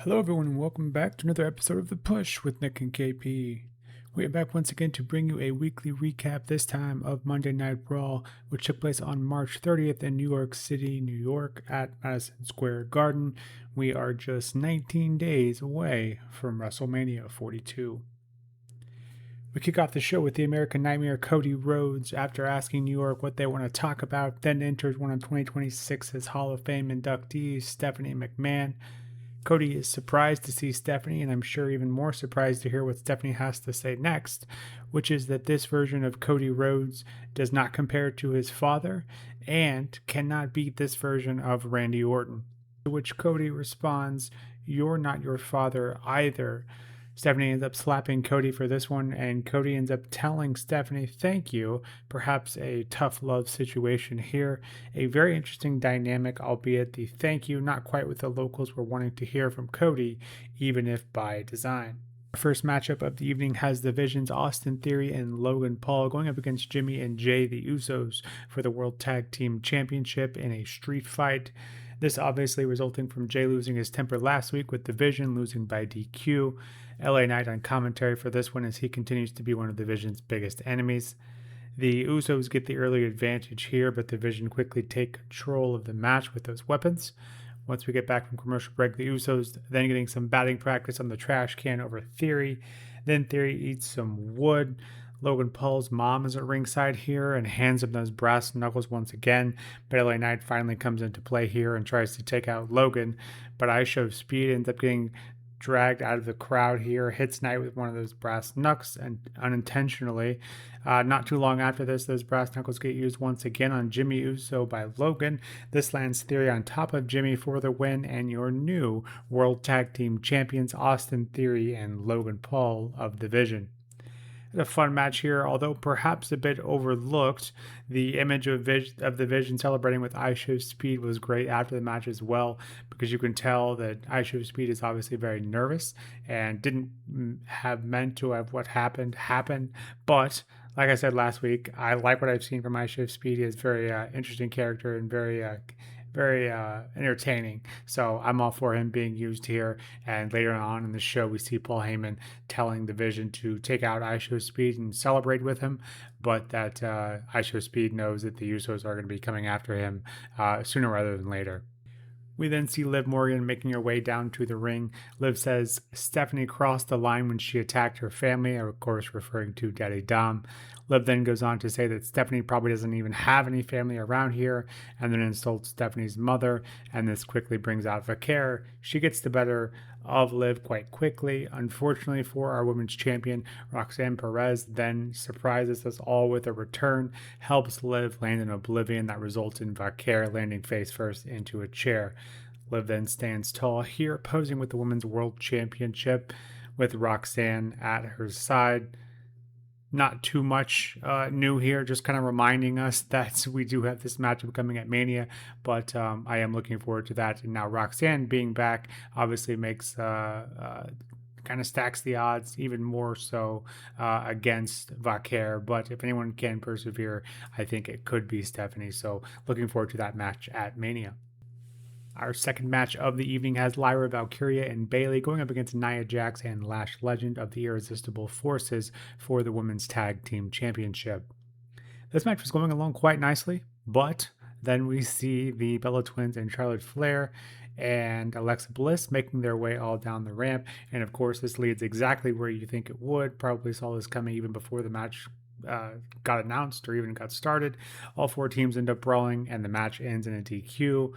Hello, everyone, and welcome back to another episode of The Push with Nick and KP. We are back once again to bring you a weekly recap, this time of Monday Night Raw, which took place on March 30th in New York City, New York, at Madison Square Garden. We are just 19 days away from WrestleMania 42. We kick off the show with the American Nightmare Cody Rhodes after asking New York what they want to talk about, then enters one of 2026's Hall of Fame inductees, Stephanie McMahon. Cody is surprised to see Stephanie, and I'm sure even more surprised to hear what Stephanie has to say next, which is that this version of Cody Rhodes does not compare to his father and cannot beat this version of Randy Orton. To which Cody responds, "You're not your father either." Stephanie ends up slapping Cody for this one, and Cody ends up telling Stephanie, "Thank you." Perhaps a tough love situation here. A very interesting dynamic, albeit the thank you not quite what the locals were wanting to hear from Cody, even if by design. Our first matchup of the evening has the Visions, Austin Theory and Logan Paul, going up against Jimmy and Jay, the Usos, for the World Tag Team Championship in a street fight. This obviously resulting from Jay losing his temper last week, with the Vision losing by DQ. LA Knight on commentary for this one, as he continues to be one of the Vision's biggest enemies. The Usos get the early advantage here, but the Vision quickly take control of the match with those weapons. Once we get back from commercial break, the Usos then getting some batting practice on the trash can over Theory. Then Theory eats some wood. Logan Paul's mom is at ringside here and hands him those brass knuckles once again. But LA Knight finally comes into play here and tries to take out Logan. But I Show Speed ends up getting dragged out of the crowd here, hits Knight with one of those brass knucks and unintentionally. Not too long after this, those brass knuckles get used once again on Jimmy Uso by Logan. This lands Theory on top of Jimmy for the win, and your new World Tag Team Champions, Austin Theory and Logan Paul of the Vision. A fun match here, although perhaps a bit overlooked. The image of the Vision celebrating with I Show Speed was great after the match as well, because you can tell that I Show Speed is obviously very nervous and didn't have meant to have what happened happen. But like I said last week, I like what I've seen from I Show Speed. He is very interesting character and very entertaining. So I'm all for him being used here. And later on in the show, we see Paul Heyman telling the Vision to take out I Show Speed and celebrate with him, but that I Show Speed knows that the Usos are going to be coming after him sooner rather than later. We then see Liv Morgan making her way down to the ring. Liv says Stephanie crossed the line when she attacked her family, of course referring to Daddy Dom. Liv then goes on to say that Stephanie probably doesn't even have any family around here, and then insults Stephanie's mother, and this quickly brings out Vaquer. She gets the better of Liv quite quickly. Unfortunately for our women's champion, Roxanne Perez then surprises us all with a return, helps Liv land in oblivion that results in Vaquer landing face first into a chair. Liv then stands tall here, posing with the Women's World Championship with Roxanne at her side. Not too much new here, just kind of reminding us that we do have this matchup coming at Mania, but I am looking forward to that. And now Roxanne being back obviously makes kind of stacks the odds even more so against Vaquer. But if anyone can persevere, I think it could be Stephanie. So looking forward to that match at Mania. Our second match of the evening has Lyra Valkyria and Bayley going up against Nia Jax and Lash Legend of the Irresistible Forces for the Women's Tag Team Championship. This match was going along quite nicely, but then we see the Bella Twins and Charlotte Flair and Alexa Bliss making their way all down the ramp. And of course, this leads exactly where you think it would. Probably saw this coming even before the match got announced or even got started. All four teams end up brawling, and the match ends in a DQ.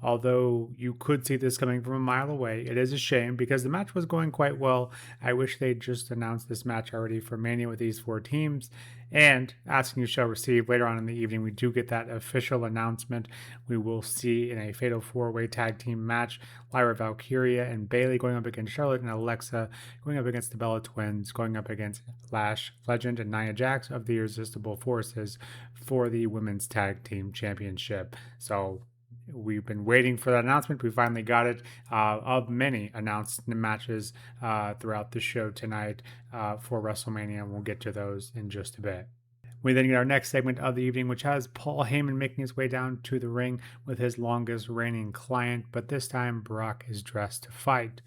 Although you could see this coming from a mile away, it is a shame because the match was going quite well. I wish they'd just announced this match already for Mania with these four teams. And Asking You Shall Receive, later on in the evening, we do get that official announcement. We will see in a Fatal 4-Way Tag Team match, Lyra Valkyria and Bayley going up against Charlotte and Alexa, going up against the Bella Twins, going up against Lash Legend and Nia Jax of the Irresistible Forces for the Women's Tag Team Championship. So we've been waiting for that announcement. We finally got it, of many announced matches throughout the show tonight for WrestleMania, and we'll get to those in just a bit. We then get our next segment of the evening, which has Paul Heyman making his way down to the ring with his longest reigning client, but this time Brock is dressed to fight.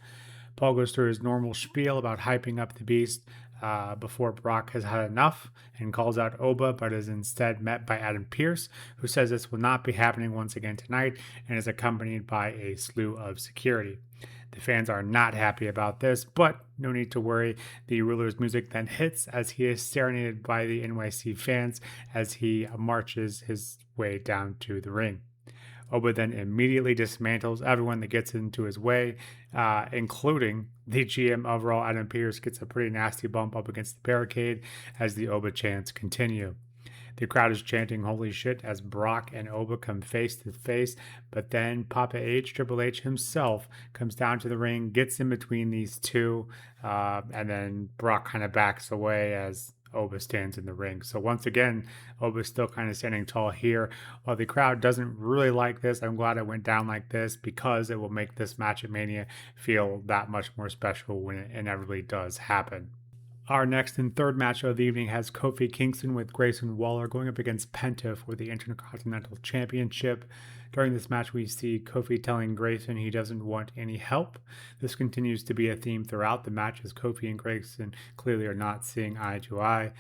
Paul goes through his normal spiel about hyping up the beast before Brock has had enough and calls out Oba, but is instead met by Adam Pearce, who says this will not be happening once again tonight and is accompanied by a slew of security. The fans are not happy about this, but no need to worry. The ruler's music then hits as he is serenaded by the NYC fans as he marches his way down to the ring. Oba then immediately dismantles everyone that gets into his way, including the GM of Raw, Adam Pearce, gets a pretty nasty bump up against the barricade as the Oba chants continue. The crowd is chanting "Holy shit" as Brock and Oba come face to face, but then Papa H, Triple H himself, comes down to the ring, gets in between these two, and then Brock kind of backs away as Oba stands in the ring. So once again, Oba's still kind of standing tall here. While the crowd doesn't really like this, I'm glad it went down like this because it will make this match at Mania feel that much more special when it inevitably does happen. Our next and third match of the evening has Kofi Kingston with Grayson Waller going up against Penta for the Intercontinental Championship. During this match, we see Kofi telling Grayson he doesn't want any help. This continues to be a theme throughout the match as Kofi and Grayson clearly are not seeing eye to eye.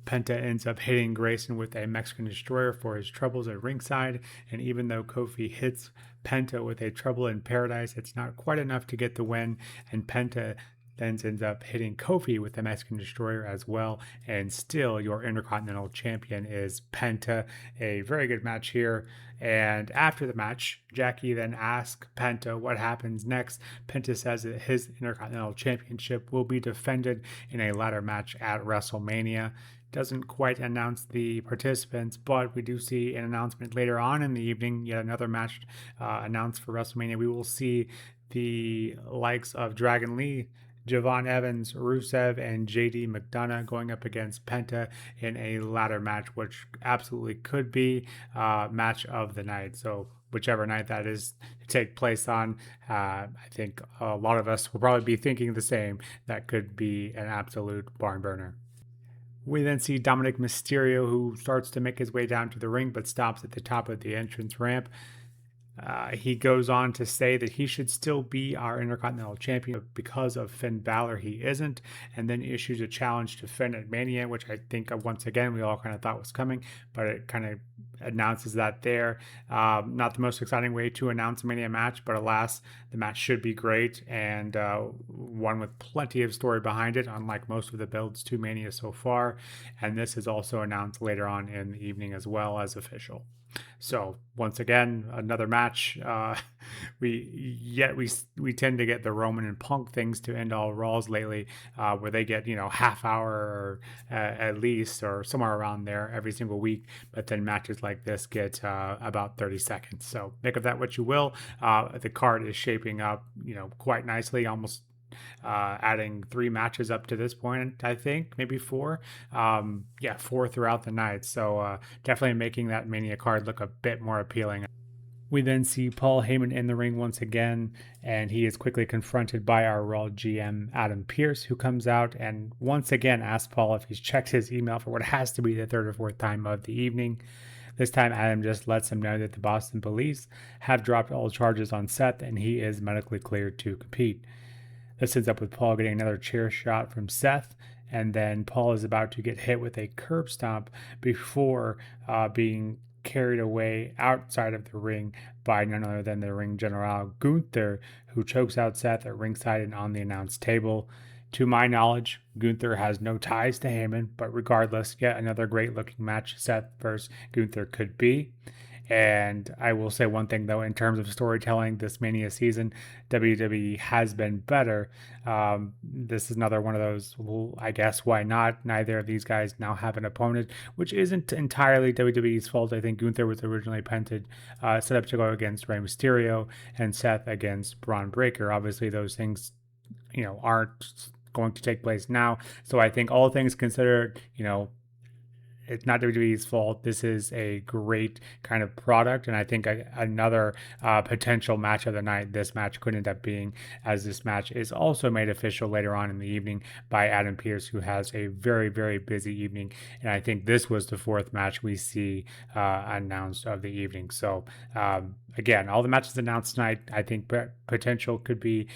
Penta ends up hitting Grayson with a Mexican Destroyer for his troubles at ringside, and even though Kofi hits Penta with a Trouble in Paradise, it's not quite enough to get the win, and Penta then ends up hitting Kofi with the Mexican Destroyer as well, and still your Intercontinental Champion is Penta. A very good match here. And after the match, Jackie then asks Penta what happens next. Penta says that his Intercontinental Championship will be defended in a ladder match at WrestleMania. Doesn't quite announce the participants, but we do see an announcement later on in the evening, yet another match announced for WrestleMania. We will see the likes of Dragon Lee, Javon Evans, Rusev, and JD McDonough going up against Penta in a ladder match, which absolutely could be match of the night. So whichever night that is to take place on, I think a lot of us will probably be thinking the same. That could be an absolute barn burner. We then see Dominic Mysterio, who starts to make his way down to the ring, but stops at the top of the entrance ramp. He goes on to say that he should still be our Intercontinental Champion because of Finn Balor. He isn't, and then issues a challenge to Finn at Mania, which I think once again we all kind of thought was coming, but it kind of announces that there. Not the most exciting way to announce a Mania match, but alas, the match should be great and one with plenty of story behind it, unlike most of the builds to Mania so far. And this is also announced later on in the evening as well as official. So once again, another match. We tend to get the Roman and Punk things to end all Raws lately, where they get half hour or at least or somewhere around there every single week. But then matches like this get about 30 seconds. So make of that what you will. The card is shaping up, quite nicely, almost adding 3 matches up to this point, I think, maybe 4. 4 throughout the night. So definitely making that Mania card look a bit more appealing. We then see Paul Heyman in the ring once again, and he is quickly confronted by our Raw GM, Adam Pearce, who comes out and once again asks Paul if he's checked his email for what has to be the third or fourth time of the evening. This time, Adam just lets him know that the Boston police have dropped all charges on Seth, and he is medically cleared to compete. This ends up with Paul getting another chair shot from Seth, and then Paul is about to get hit with a curb stomp before being carried away outside of the ring by none other than the ring general Gunther, who chokes out Seth at ringside and on the announced table. To my knowledge, Gunther has no ties to Heyman, but regardless, yet another great looking match Seth versus Gunther could be. And I will say one thing, though, in terms of storytelling this Mania season, WWE has been better. This is another one of those, well, I guess, why not? Neither of these guys now have an opponent, which isn't entirely WWE's fault. I think Gunther was originally set up to go against Rey Mysterio and Seth against Braun Breaker. Obviously, those things, aren't going to take place now. So I think all things considered, it's not WWE's fault. This is a great kind of product, and I think another potential match of the night, this match could end up being, as this match is also made official later on in the evening by Adam Pearce, who has a very, very busy evening. And I think this was the fourth match we see announced of the evening. So, again, all the matches announced tonight, I think potential could be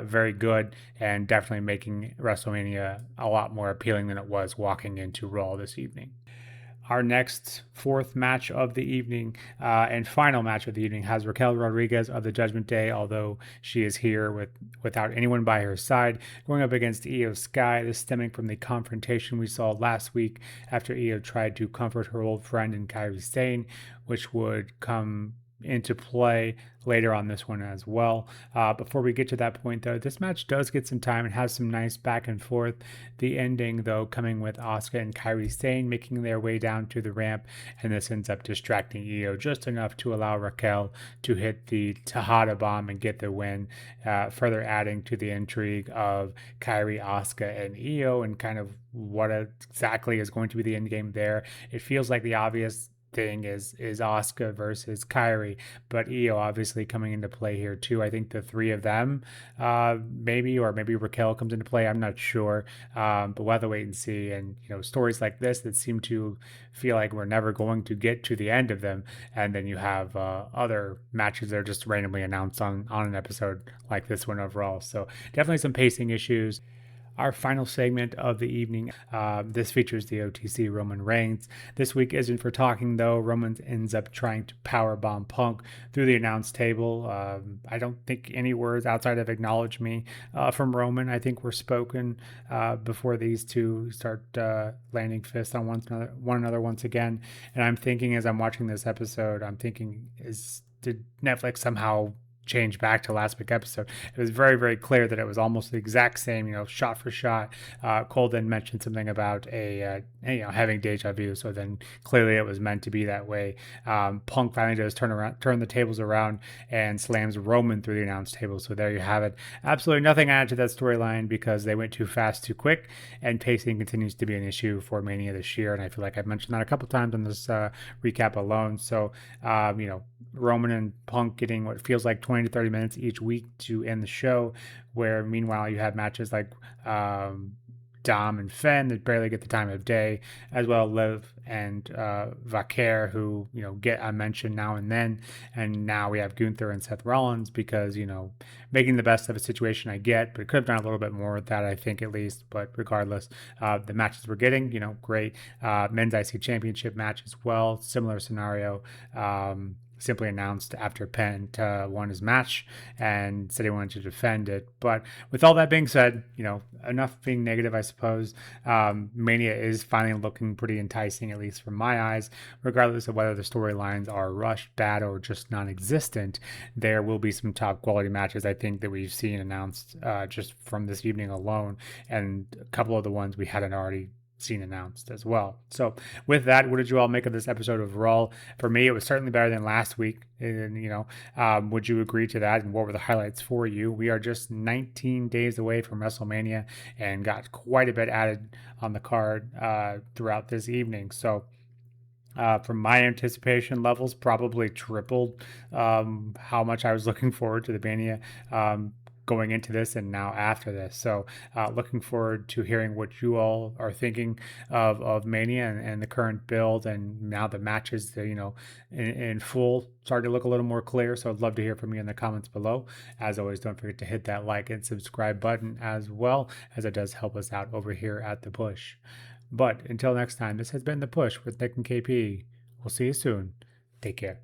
very good and definitely making WrestleMania a lot more appealing than it was walking into Raw this evening. Our next fourth match of the evening and final match of the evening has Raquel Rodriguez of the Judgment Day, although she is here without anyone by her side, going up against Io Sky. This stemming from the confrontation we saw last week after Io tried to comfort her old friend in Kairi Sane, which would come into play later on this one as well. Before we get to that point, though, this match does get some time and has some nice back and forth. The ending, though, coming with Asuka and Kairi Sane making their way down to the ramp, and this ends up distracting Io just enough to allow Raquel to hit the Tejada bomb and get the win, further adding to the intrigue of Kairi, Asuka, and Io, and kind of what exactly is going to be the end game there. It feels like the obvious thing is Asuka versus Kairi, but Io obviously coming into play here too. I think the three of them, maybe Raquel comes into play. I'm not sure, but we'll have to wait and see. And stories like this that seem to feel like we're never going to get to the end of them, and then you have other matches that are just randomly announced on an episode like this one overall. So definitely some pacing issues. Our final segment of the evening, this features the OTC Roman Reigns. This week isn't for talking, though. Roman ends up trying to powerbomb Punk through the announce table. I don't think any words outside of acknowledge me from Roman, I think, were spoken before these two start landing fists on one another once again. And I'm thinking, as I'm watching this episode, did Netflix somehow change back to last week's episode? It was very, very clear that it was almost the exact same, shot for shot. Cole then mentioned something about having deja vu, so then clearly it was meant to be that way. Punk finally does turn the tables around and slams Roman through the announce table. So there you have it. Absolutely nothing added to that storyline because they went too fast, too quick, and pacing continues to be an issue for Mania this year. And I feel like I've mentioned that a couple times on this recap alone. So Roman and Punk getting what feels like 20 to 30 minutes each week to end the show, where meanwhile you have matches like Dom and Finn that barely get the time of day, as well Liv and Vaquer, who get a mention now and then, and now we have Gunther and Seth Rollins because making the best of a situation, I get, but it could have done a little bit more with that, I think, at least. But regardless, the matches we're getting, great. Men's IC Championship match as well, similar scenario. Simply announced after Penta won his match and said he wanted to defend it. But with all that being said, enough being negative, I suppose. Mania is finally looking pretty enticing, at least from my eyes. Regardless of whether the storylines are rushed, bad, or just non-existent, there will be some top quality matches, I think, that we've seen announced just from this evening alone, and a couple of the ones we hadn't already seen announced as well. So with that, what did you all make of this episode of Raw? For me, it was certainly better than last week. And would you agree to that? And what were the highlights for you? We are just 19 days away from WrestleMania and got quite a bit added on the card throughout this evening. So from my anticipation levels, probably tripled how much I was looking forward to the Mania going into this and now after this. So looking forward to hearing what you all are thinking of Mania and the current build, and now the matches in full starting to look a little more clear. So I'd love to hear from you in the comments below. As always, don't forget to hit that like and subscribe button as well, as it does help us out over here at The Push. But until next time, this has been The Push with Nick and KP. We'll see you soon. Take care.